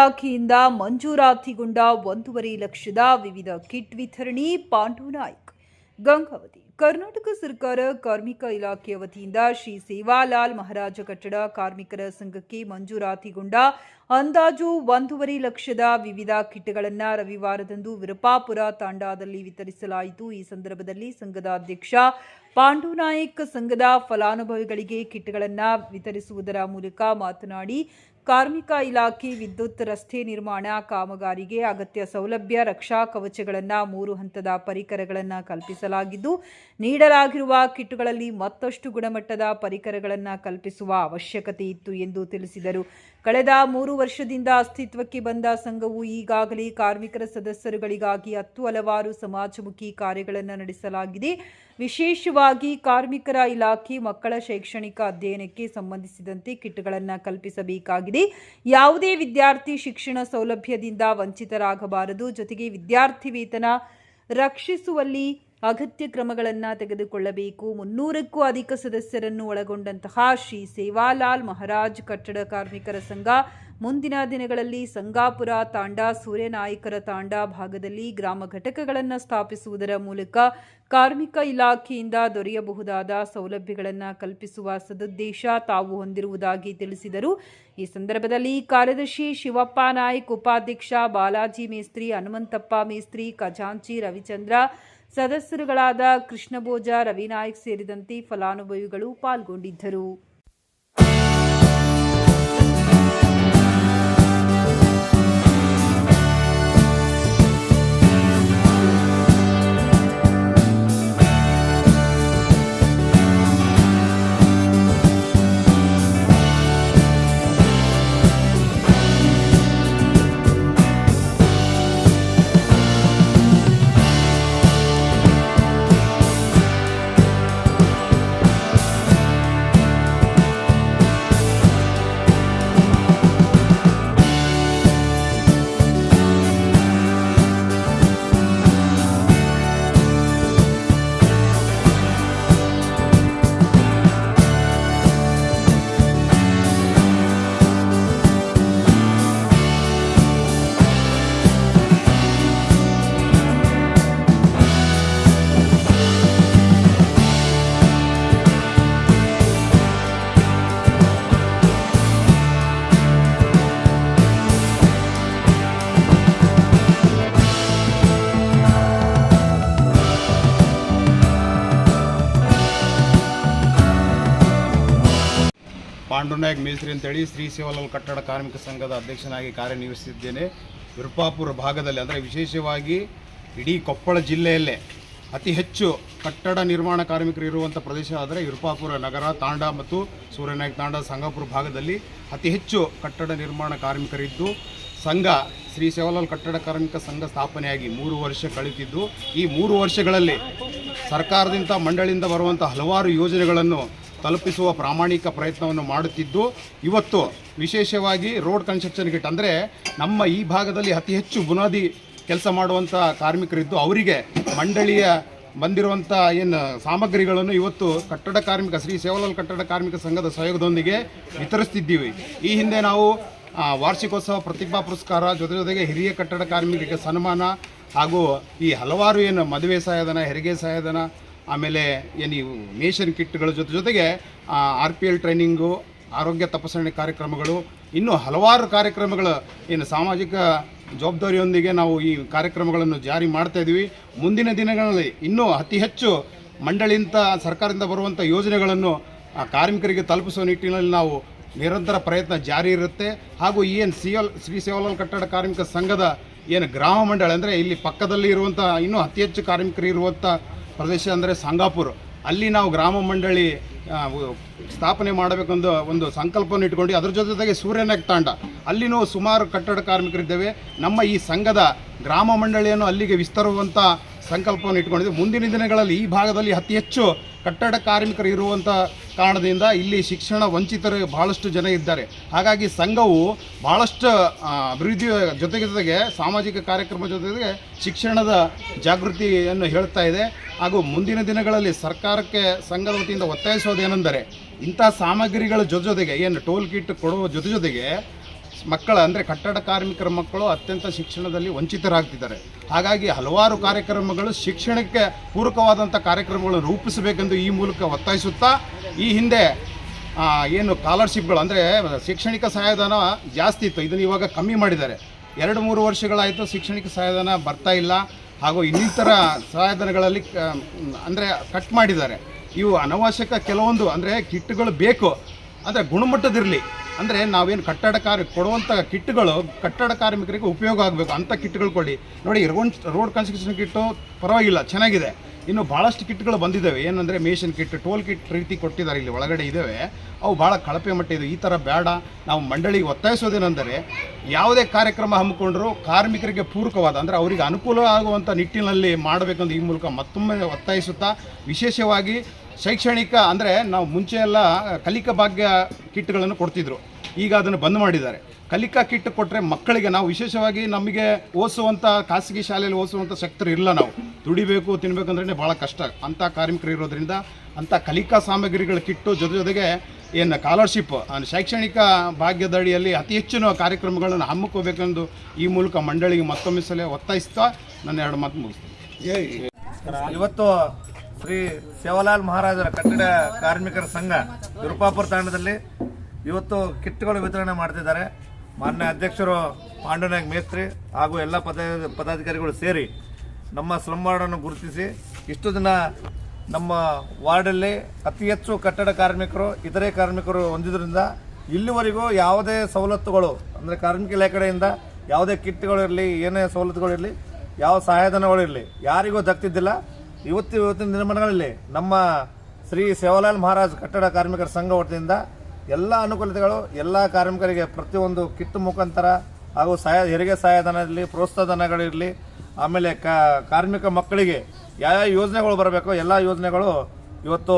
ಇಲಾಖೆಯಿಂದ ಮಂಜೂರಾತಿಗೊಂಡ 1.5 ಲಕ್ಷದ ವಿವಿಧ ಕಿಟ್ ವಿತರಣೆ. ಪಾಂಡುನಾಯ್ಕ್, ಗಂಗಾವತಿ. ಕರ್ನಾಟಕ ಸರ್ಕಾರ ಕಾರ್ಮಿಕ ಇಲಾಖೆಯ ವತಿಯಿಂದ ಶ್ರೀ ಸೇವಾಲಾಲ್ ಮಹಾರಾಜ ಕಟ್ಟಡ ಕಾರ್ಮಿಕರ ಸಂಘಕ್ಕೆ ಮಂಜೂರಾತಿಗೊಂಡ ಅಂದಾಜು 1.5 ಲಕ್ಷದ ವಿವಿಧ ಕಿಟ್ಗಳನ್ನು ರವಿವಾರದಂದು ವಿರುಪಾಪುರ ತಾಂಡಾದಲ್ಲಿ ವಿತರಿಸಲಾಯಿತು. ಈ ಸಂದರ್ಭದಲ್ಲಿ ಸಂಘದ ಅಧ್ಯಕ್ಷ ಪಾಂಡುನಾಯ್ಕ್ ಸಂಘದ ಫಲಾನುಭವಿಗಳಿಗೆ ಕಿಟ್ಗಳನ್ನು ವಿತರಿಸುವುದರ ಮೂಲಕ ಮಾತನಾಡಿ, ಕಾರ್ಮಿಕ ಇಲಾಖೆ ವಿದ್ಯುತ್, ರಸ್ತೆ ನಿರ್ಮಾಣ ಕಾಮಗಾರಿಗೆ ಅಗತ್ಯ ಸೌಲಭ್ಯ, ರಕ್ಷಾ ಕವಚಗಳನ್ನು 3 ಹಂತದ ಪರಿಕರಗಳನ್ನು ಕಲ್ಪಿಸಲಾಗಿದ್ದು, ನೀಡಲಾಗಿರುವ ಕಿಟ್ಗಳಲ್ಲಿ ಮತ್ತಷ್ಟು ಗುಣಮಟ್ಟದ ಪರಿಕರಗಳನ್ನು ಕಲ್ಪಿಸುವ ಅವಶ್ಯಕತೆ ಇತ್ತು ಎಂದು ತಿಳಿಸಿದರು. ಕಳೆದ 3 ವರ್ಷದಿಂದ ಅಸ್ತಿತ್ವಕ್ಕೆ ಬಂದ ಸಂಘವು ಈಗಾಗಲೇ ಕಾರ್ಮಿಕರ ಸದಸ್ಯರುಗಳಿಗಾಗಿ 10 ಹಲವಾರು ಸಮಾಜಮುಖಿ ಕಾರ್ಯಗಳನ್ನು ನಡೆಸಲಾಗಿದೆ. ವಿಶೇಷವಾಗಿ ಕಾರ್ಮಿಕರ ಇಲಾಖೆ ಮಕ್ಕಳ ಶೈಕ್ಷಣಿಕ ಅಧ್ಯಯನಕ್ಕೆ ಸಂಬಂಧಿಸಿದಂತೆ ಕಿಟ್ಗಳನ್ನು ಕಲ್ಪಿಸಬೇಕಾಗಿದೆ. ಯಾವುದೇ ವಿದ್ಯಾರ್ಥಿ ಶಿಕ್ಷಣ ಸೌಲಭ್ಯದಿಂದ ವಂಚಿತರಾಗಬಾರದು. ಜೊತೆಗೆ ವಿದ್ಯಾರ್ಥಿ ವೇತನ ರಕ್ಷಿಸುವಲ್ಲಿ ಅಗತ್ಯ ಕ್ರಮಗಳನ್ನು ತೆಗೆದುಕೊಳ್ಳಬೇಕು. 300ಕ್ಕೂ ಅಧಿಕ ಸದಸ್ಯರನ್ನು ಒಳಗೊಂಡಂತಹ ಶ್ರೀ ಸೇವಾಲಾಲ್ ಮಹಾರಾಜ್ ಕಟ್ಟಡ ಕಾರ್ಮಿಕರ ಸಂಘ ಮುಂದಿನ ದಿನಗಳಲ್ಲಿ ಸಂಗಾಪುರ ತಾಂಡಾ, ಸೂರ್ಯನಾಯಕರ ತಾಂಡಾ ಭಾಗದಲ್ಲಿ ಗ್ರಾಮ ಘಟಕಗಳನ್ನು ಸ್ಥಾಪಿಸುವುದರ ಮೂಲಕ ಕಾರ್ಮಿಕ ಇಲಾಖೆಯಿಂದ ದೊರೆಯಬಹುದಾದ ಸೌಲಭ್ಯಗಳನ್ನು ಕಲ್ಪಿಸುವ ಸದುದ್ದೇಶ ತಾವು ಹೊಂದಿರುವುದಾಗಿ ತಿಳಿಸಿದರು. ಈ ಸಂದರ್ಭದಲ್ಲಿ ಕಾರ್ಯದರ್ಶಿ ಶಿವಪ್ಪ ನಾಯ್ಕ್, ಉಪಾಧ್ಯಕ್ಷ ಬಾಲಾಜಿ ಮೇಸ್ತ್ರಿ, ಹನುಮಂತಪ್ಪ ಮೇಸ್ತ್ರಿ, ಖಜಾಂಚಿ ರವಿಚಂದ್ರ, ಸದಸ್ಯರುಗಳಾದ ಕೃಷ್ಣಭೋಜ, ರವಿನಾಯ್ಕ್ ಸೇರಿದಂತೆ ಫಲಾನುಭವಿಗಳು ಪಾಲ್ಗೊಂಡಿದ್ದರು. ಪಾಂಡುನಾಯ್ಕ್ ಮೇಸ್ತ್ರಿ ಅಂತೇಳಿ ಶ್ರೀ ಸೇವಾಲಾಲ್ ಕಟ್ಟಡ ಕಾರ್ಮಿಕ ಸಂಘದ ಅಧ್ಯಕ್ಷನಾಗಿ ಕಾರ್ಯನಿರ್ವಹಿಸಿದ್ದೇನೆ. ವಿರುಪಾಪುರ ಭಾಗದಲ್ಲಿ, ಅಂದರೆ ವಿಶೇಷವಾಗಿ ಇಡೀ ಕೊಪ್ಪಳ ಜಿಲ್ಲೆಯಲ್ಲೇ ಅತಿ ಹೆಚ್ಚು ಕಟ್ಟಡ ನಿರ್ಮಾಣ ಕಾರ್ಮಿಕರು ಇರುವಂಥ ಪ್ರದೇಶ ಆದರೆ ವಿರುಪಾಪುರ ನಗರ, ತಾಂಡಾ ಮತ್ತು ಸೂರ್ಯನಾಯ್ಕ್ ತಾಂಡಾ, ಸಂಗಾಪುರ ಭಾಗದಲ್ಲಿ ಅತಿ ಹೆಚ್ಚು ಕಟ್ಟಡ ನಿರ್ಮಾಣ ಕಾರ್ಮಿಕರಿದ್ದು, ಸಂಘ ಶ್ರೀ ಸೇವಾಲಾಲ್ ಕಟ್ಟಡ ಕಾರ್ಮಿಕ ಸಂಘ ಸ್ಥಾಪನೆಯಾಗಿ 3 ವರ್ಷ ಕಳೆದಿದ್ದು, ಈ 3 ವರ್ಷಗಳಲ್ಲಿ ಸರ್ಕಾರದಿಂದ ಮಂಡಳಿಯಿಂದ ಬರುವಂಥ ಹಲವಾರು ಯೋಜನೆಗಳನ್ನು ತಲುಪಿಸುವ ಪ್ರಾಮಾಣಿಕ ಪ್ರಯತ್ನವನ್ನು ಮಾಡುತ್ತಿದ್ದು, ಇವತ್ತು ವಿಶೇಷವಾಗಿ ರೋಡ್ ಕನ್ಸ್ಟ್ರಕ್ಷನ್ ಕಿಟ್, ಅಂದರೆ ನಮ್ಮ ಈ ಭಾಗದಲ್ಲಿ ಅತಿ ಹೆಚ್ಚು ಬುನಾದಿ ಕೆಲಸ ಮಾಡುವಂಥ ಕಾರ್ಮಿಕರಿದ್ದು ಅವರಿಗೆ ಮಂಡಳಿಯ ಬಂದಿರುವಂಥ ಏನು ಸಾಮಗ್ರಿಗಳನ್ನು ಇವತ್ತು ಕಟ್ಟಡ ಕಾರ್ಮಿಕ ಶ್ರೀ ಸೇವಾಲಾಲ್ ಕಟ್ಟಡ ಕಾರ್ಮಿಕ ಸಂಘದ ಸಹಯೋಗದೊಂದಿಗೆ ವಿತರಿಸ್ತಿದ್ದೀವಿ. ಈ ಹಿಂದೆ ನಾವು ವಾರ್ಷಿಕೋತ್ಸವ ಪ್ರತಿಭಾ ಪುರಸ್ಕಾರ, ಜೊತೆಗೆ ಹಿರಿಯ ಕಟ್ಟಡ ಕಾರ್ಮಿಕರಿಗೆ ಸನ್ಮಾನ ಹಾಗೂ ಈ ಹಲವಾರು ಏನು ಮದುವೆ ಸಹಾಯಧನ, ಹೆರಿಗೆ ಸಹಾಯಧನ, ಆಮೇಲೆ ಏನು ನೇಷನ್ ಕಿಟ್ಗಳ ಜೊತೆಗೆ RPL ಟ್ರೈನಿಂಗು, ಆರೋಗ್ಯ ತಪಾಸಣೆ ಕಾರ್ಯಕ್ರಮಗಳು, ಇನ್ನೂ ಹಲವಾರು ಕಾರ್ಯಕ್ರಮಗಳು ಏನು ಸಾಮಾಜಿಕ ಜವಾಬ್ದಾರಿಯೊಂದಿಗೆ ನಾವು ಈ ಕಾರ್ಯಕ್ರಮಗಳನ್ನು ಜಾರಿ ಮಾಡ್ತಾಯಿದ್ದೀವಿ. ಮುಂದಿನ ದಿನಗಳಲ್ಲಿ ಇನ್ನೂ ಅತಿ ಹೆಚ್ಚು ಮಂಡಳಿಯಿಂದ ಸರ್ಕಾರದಿಂದ ಬರುವಂಥ ಯೋಜನೆಗಳನ್ನು ಕಾರ್ಮಿಕರಿಗೆ ತಲುಪಿಸುವ ನಿಟ್ಟಿನಲ್ಲಿ ನಾವು ನಿರಂತರ ಪ್ರಯತ್ನ ಜಾರಿ ಇರುತ್ತೆ. ಹಾಗೂ ಏನು ಶ್ರೀ ಸೇವಾಲಾಲ್ ಕಟ್ಟಡ ಕಾರ್ಮಿಕ ಸಂಘದ ಏನು ಗ್ರಾಮ ಮಂಡಳಿ, ಅಂದರೆ ಇಲ್ಲಿ ಪಕ್ಕದಲ್ಲಿ ಇರುವಂಥ ಇನ್ನೂ ಅತಿ ಹೆಚ್ಚು ಕಾರ್ಮಿಕರು ಇರುವಂಥ ಪ್ರದೇಶ ಅಂದರೆ ಸಂಗಾಪುರ, ಅಲ್ಲಿ ನಾವು ಗ್ರಾಮ ಮಂಡಳಿ ಸ್ಥಾಪನೆ ಮಾಡಬೇಕೆಂದು ಒಂದು ಸಂಕಲ್ಪವನ್ನು ಇಟ್ಕೊಂಡು, ಅದರ ಜೊತೆಗೆ ಸೂರ್ಯನಾಯ್ಕ್ ತಾಂಡ ಅಲ್ಲಿನೂ ಸುಮಾರು ಕಟ್ಟಡ ಕಾರ್ಮಿಕರಿದ್ದೇವೆ. ನಮ್ಮ ಈ ಸಂಘದ ಗ್ರಾಮ ಮಂಡಳಿಯನ್ನು ಅಲ್ಲಿಗೆ ವಿಸ್ತರಿಸುವಂಥ ಸಂಕಲ್ಪವನ್ನು ಇಟ್ಕೊಂಡಿದ್ದೀವಿ. ಮುಂದಿನ ದಿನಗಳಲ್ಲಿ ಈ ಭಾಗದಲ್ಲಿ ಅತಿ ಹೆಚ್ಚು ಕಟ್ಟಡ ಕಾರ್ಮಿಕರು ಇರುವಂಥ ಕಾರಣದಿಂದ ಇಲ್ಲಿ ಶಿಕ್ಷಣ ವಂಚಿತರು ಭಾಳಷ್ಟು ಜನ ಇದ್ದಾರೆ. ಹಾಗಾಗಿ ಸಂಘವು ಭಾಳಷ್ಟು ಅಭಿವೃದ್ಧಿಯ ಜೊತೆಗೆ ಸಾಮಾಜಿಕ ಕಾರ್ಯಕ್ರಮ ಜೊತೆಗೆ ಶಿಕ್ಷಣದ ಜಾಗೃತಿಯನ್ನು ಹೇಳ್ತಾ ಇದೆ. ಹಾಗೂ ಮುಂದಿನ ದಿನಗಳಲ್ಲಿ ಸರ್ಕಾರಕ್ಕೆ ಸಂಘದ ವತಿಯಿಂದ ಒತ್ತಾಯಿಸೋದೇನೆಂದರೆ, ಇಂಥ ಸಾಮಗ್ರಿಗಳ ಜೊತೆಗೆ ಏನು ಟೋಲ್ ಕಿಟ್ ಕೊಡುವ ಜೊತೆಗೆ ಮಕ್ಕಳ ಅಂದರೆ ಕಟ್ಟಡ ಕಾರ್ಮಿಕರ ಮಕ್ಕಳು ಅತ್ಯಂತ ಶಿಕ್ಷಣದಲ್ಲಿ ವಂಚಿತರಾಗ್ತಿದ್ದಾರೆ. ಹಾಗಾಗಿ ಹಲವಾರು ಕಾರ್ಯಕ್ರಮಗಳು ಶಿಕ್ಷಣಕ್ಕೆ ಪೂರಕವಾದಂಥ ಕಾರ್ಯಕ್ರಮಗಳನ್ನು ರೂಪಿಸಬೇಕೆಂದು ಈ ಮೂಲಕ ಒತ್ತಾಯಿಸುತ್ತಾ, ಈ ಹಿಂದೆ ಏನು ಸ್ಕಾಲರ್ಶಿಪ್ಗಳು ಅಂದರೆ ಶೈಕ್ಷಣಿಕ ಸಹಾಯಧನ ಜಾಸ್ತಿ ಇತ್ತು, ಇದನ್ನು ಇವಾಗ ಕಮ್ಮಿ ಮಾಡಿದ್ದಾರೆ. 2-3 ವರ್ಷಗಳಾಯಿತು ಶೈಕ್ಷಣಿಕ ಸಹಾಯಧನ ಬರ್ತಾ ಇಲ್ಲ. ಹಾಗೂ ಇನ್ನಿತರ ಸಹಾಯಧನಗಳಲ್ಲಿ ಅಂದರೆ ಕಟ್ ಮಾಡಿದ್ದಾರೆ. ಇವು ಅನವಶ್ಯಕ ಕೆಲವೊಂದು ಅಂದರೆ ಕಿಟ್ಗಳು ಬೇಕು, ಅಂದರೆ ಗುಣಮಟ್ಟದಿರಲಿ. ಅಂದರೆ ನಾವೇನು ಕೊಡುವಂಥ ಕಿಟ್ಗಳು ಕಟ್ಟಡ ಕಾರ್ಮಿಕರಿಗೆ ಉಪಯೋಗ ಆಗಬೇಕು ಅಂಥ ಕಿಟ್ಗಳು ಕೊಡಿ. ನೋಡಿ, ರೋಡ್ ಕನ್ಸ್ಟ್ರಕ್ಷನ್ ಕಿಟ್ಟು ಪರವಾಗಿಲ್ಲ, ಚೆನ್ನಾಗಿದೆ. ಇನ್ನು ಭಾಳಷ್ಟು ಕಿಟ್ಗಳು ಬಂದಿದ್ದಾವೆ, ಏನಂದರೆ ಮೇಷನ್ ಕಿಟ್, ಟೋಲ್ ಕಿಟ್ ರೀತಿ ಕೊಟ್ಟಿದ್ದಾರೆ, ಇಲ್ಲಿ ಒಳಗಡೆ ಇದ್ದಾವೆ. ಅವು ಭಾಳ ಕಳಪೆ ಮಟ್ಟ ಇದೆ. ಈ ಥರ ಬೇಡ. ನಾವು ಮಂಡಳಿಗೆ ಒತ್ತಾಯಿಸೋದೇನೆಂದರೆ, ಯಾವುದೇ ಕಾರ್ಯಕ್ರಮ ಹಮ್ಮಿಕೊಂಡ್ರೂ ಕಾರ್ಮಿಕರಿಗೆ ಪೂರಕವಾದ ಅಂದರೆ ಅವರಿಗೆ ಅನುಕೂಲ ಆಗುವಂಥ ನಿಟ್ಟಿನಲ್ಲಿ ಮಾಡಬೇಕೆಂದು ಈ ಮೂಲಕ ಮತ್ತೊಮ್ಮೆ ಒತ್ತಾಯಿಸುತ್ತಾ, ವಿಶೇಷವಾಗಿ ಶೈಕ್ಷಣಿಕ ಅಂದರೆ ನಾವು ಮುಂಚೆ ಎಲ್ಲ ಕಲಿಕಾ ಭಾಗ್ಯ ಕಿಟ್ಗಳನ್ನು ಕೊಡ್ತಿದ್ರು, ಈಗ ಅದನ್ನು ಬಂದ್ ಮಾಡಿದ್ದಾರೆ. ಕಲಿಕಾ ಕಿಟ್ ಕೊಟ್ಟರೆ ಮಕ್ಕಳಿಗೆ ನಾವು ವಿಶೇಷವಾಗಿ ನಮಗೆ ಓದಿಸುವಂಥ ಖಾಸಗಿ ಶಾಲೆಯಲ್ಲಿ ಓದಿಸುವಂಥ ಶಕ್ತಿ ಇಲ್ಲ. ನಾವು ದುಡಿಬೇಕು ತಿನ್ನಬೇಕಂದ್ರೆ ಭಾಳ ಕಷ್ಟ ಅಂಥ ಕಾರ್ಮಿಕರು ಇರೋದ್ರಿಂದ ಅಂಥ ಕಲಿಕಾ ಸಾಮಗ್ರಿಗಳ ಕಿಟ್ಟು ಜೊತೆಗೆ ಏನು ಸ್ಕಾಲರ್ಶಿಪ್ ಶೈಕ್ಷಣಿಕ ಭಾಗ್ಯದಡಿಯಲ್ಲಿ ಅತಿ ಹೆಚ್ಚಿನ ಕಾರ್ಯಕ್ರಮಗಳನ್ನು ಹಮ್ಮಿಕೋಬೇಕೆಂದು ಈ ಮೂಲಕ ಮಂಡಳಿಗೆ ಮತ್ತೊಮ್ಮೆ ಸಲ ಒತ್ತಾಯಿಸ್ತಾ ನನ್ನ 2 ಮಾತು ಮುಗಿಸ್ತೀನಿ. ಇವತ್ತು ಶ್ರೀ ಸೇವಾಲಾಲ್ ಮಹಾರಾಜರ ಕಟ್ಟಡ ಕಾರ್ಮಿಕರ ಸಂಘ ವಿರುಪಾಪುರ ತಾಂಡದಲ್ಲಿ ಇವತ್ತು ಕಿಟ್ಗಳು ವಿತರಣೆ ಮಾಡ್ತಿದ್ದಾರೆ. ಮಾನ್ಯ ಅಧ್ಯಕ್ಷರು ಪಾಂಡುನಾಯಕ್ ಮೇಸ್ತ್ರಿ ಹಾಗೂ ಎಲ್ಲ ಪದಾಧಿಕಾರಿಗಳು ಸೇರಿ ನಮ್ಮ ಸ್ಲಮ್ ವಾರ್ಡನ್ನು ಗುರುತಿಸಿ ಇಷ್ಟು ದಿನ ನಮ್ಮ ವಾರ್ಡಲ್ಲಿ ಅತಿ ಹೆಚ್ಚು ಕಟ್ಟಡ ಕಾರ್ಮಿಕರು ಇತರೆ ಕಾರ್ಮಿಕರು ಹೊಂದಿದ್ರಿಂದ ಇಲ್ಲಿವರೆಗೂ ಯಾವುದೇ ಸವಲತ್ತುಗಳು ಅಂದರೆ ಕಾರ್ಮಿಕ ಇಲಾಖೆಯಿಂದ ಯಾವುದೇ ಕಿಟ್ಗಳಿರಲಿ, ಏನೇ ಸವಲತ್ತುಗಳಿರಲಿ, ಯಾವ ಸಹಾಯಧನಗಳಿರಲಿ ಯಾರಿಗೂ ದಕ್ತಿದ್ದಿಲ್ಲ. ಇವತ್ತಿನ ದಿನಮಾನಗಳಲ್ಲಿ ನಮ್ಮ ಶ್ರೀ ಸೇವಾಲಾಲ್ ಮಹಾರಾಜ್ ಕಟ್ಟಡ ಕಾರ್ಮಿಕರ ಸಂಘ ವತಿಯಿಂದ ಎಲ್ಲ ಅನುಕೂಲತೆಗಳು ಎಲ್ಲ ಕಾರ್ಮಿಕರಿಗೆ ಪ್ರತಿಯೊಂದು ಕಿಟ್ ಮುಖಾಂತರ ಹಾಗೂ ಹೆರಿಗೆ ಸಹಾಯಧನದಲ್ಲಿ ಪ್ರೋತ್ಸಾಹಧನಗಳಿರಲಿ, ಆಮೇಲೆ ಕಾರ್ಮಿಕ ಮಕ್ಕಳಿಗೆ ಯಾವ ಯೋಜನೆಗಳು ಬರಬೇಕೋ ಎಲ್ಲ ಯೋಜನೆಗಳು ಇವತ್ತು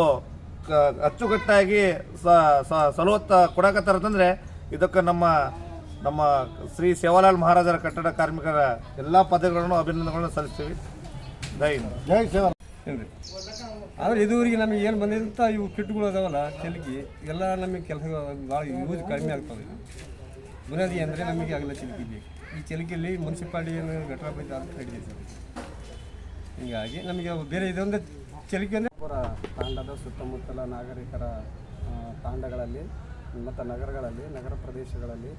ಅಚ್ಚುಕಟ್ಟಾಗಿ ಸವಲತ್ತ ಕೊಡಕತ್ತಾರಂತಂದರೆ ಇದಕ್ಕೆ ನಮ್ಮ ಶ್ರೀ ಸೇವಾಲಾಲ್ ಮಹಾರಾಜರ ಕಟ್ಟಡ ಕಾರ್ಮಿಕರ ಎಲ್ಲ ಪದಗಳನ್ನು ಅಭಿನಂದನೆಗಳನ್ನು ಸಲ್ಲಿಸ್ತೀವಿ. ಜೈ ಸೇವಾ. ಆದರೆ ಇದುವರೆಗೆ ನಮಗೆ ಏನು ಬಂದಿದಂಥ ಇವು ಕಿಟ್ಗಳು ಅದಾವಲ್ಲ ಚಿಲ್ಕಿ ಎಲ್ಲ ನಮಗೆ ಕೆಲಸ ಭಾಳ ಯೂಸ್ ಕಡಿಮೆ ಆಗ್ತವೆ. ಬುನಾದಿ ಅಂದರೆ ನಮಗೆ ಆಗಲ್ಲ ಚಿಲ್ಕಿ ಬೇಕು. ಈ ಚಿಲ್ಕಿಯಲ್ಲಿ ಮುನ್ಸಿಪಾಲ್ಟಿ ಏನು ಗಟ್ರ ಬೈತ ಅಂತ ಹಿಡಿದಿದೆ ಸರ್. ಹೀಗಾಗಿ ನಮಗೆ ಬೇರೆ ಇದೊಂದು ಚಿಲ್ಕಿ ಅಂದರೆ ತಾಂಡದ ಸುತ್ತಮುತ್ತಲ ನಾಗರಿಕರ ತಾಂಡಗಳಲ್ಲಿ ಮತ್ತು ನಗರಗಳಲ್ಲಿ, ನಗರ ಪ್ರದೇಶಗಳಲ್ಲಿ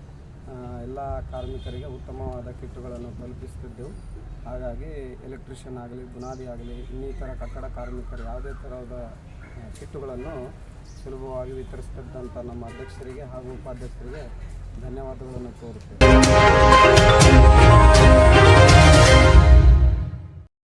ಎಲ್ಲ ಕಾರ್ಮಿಕರಿಗೆ ಉತ್ತಮವಾದ ಕಿಟ್ಟುಗಳನ್ನು ತಲುಪಿಸುತ್ತಿದ್ದೆವು. ಹಾಗಾಗಿ ಎಲೆಕ್ಟ್ರಿಷಿಯನ್ ಆಗಲಿ, ಬುನಾದಿ ಆಗಲಿ, ಇನ್ನಿತರ ಕಟ್ಟಡ ಕಾರ್ಮಿಕರು ಯಾವುದೇ ಥರದ ಕಿಟ್ಟುಗಳನ್ನು ಸುಲಭವಾಗಿ ವಿತರಿಸುತ್ತಿದ್ದಂಥ ನಮ್ಮ ಅಧ್ಯಕ್ಷರಿಗೆ ಹಾಗೂ ಉಪಾಧ್ಯಕ್ಷರಿಗೆ ಧನ್ಯವಾದಗಳನ್ನು ಕೋರುತ್ತೇವೆ.